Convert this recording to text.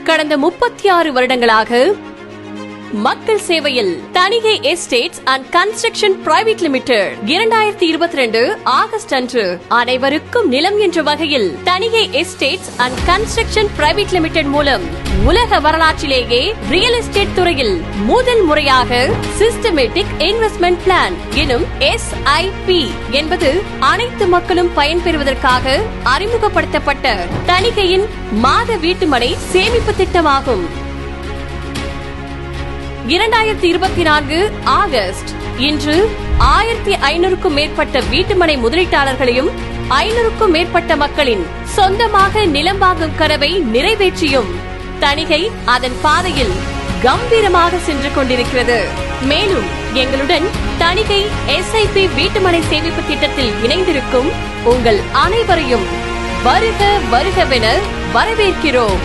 கடந்த 36 வருடங்களாக மக்கள் சேவையில் Thanigai estates and construction private limited 2022 August அன்று அனைவருக்கும் நிலம் என்ற வகையில் Thanigai estates and construction private limited மூலம் உலக வரலாற்றிலேயே ரியல் எஸ்டேட் துறையில் முதல் முறையாக சிஸ்டமேட்டிக் இன்வெஸ்ட்மெண்ட் பிளான் எனும் SIP என்பது அனைத்து மக்களும் பயன்பெறுவதற்காக அறிமுகப்படுத்தப்பட்ட தணிகையின் மாத வீட்டுமனை சேமிப்பு திட்டமாகும். 2024 ஆகஸ்ட் இன்று 1500க்கும் மேற்பட்ட வீட்டுமனை முதலீட்டாளர்களையும் 500க்கும் மேற்பட்ட மக்களின் சொந்தமாக நிலம் வாங்கும் கனவை நிறைவேற்றியும் தணிகை அதன் பாதையில் கம்பீரமாக சென்று கொண்டிருக்கிறது. மேலும் எங்களுடன் தணிகை SIP வீட்டுமனை சேமிப்பு திட்டத்தில் இணைந்திருக்கும் உங்கள் அனைவரையும் வருக வருகவென வரவேற்கிறோம்.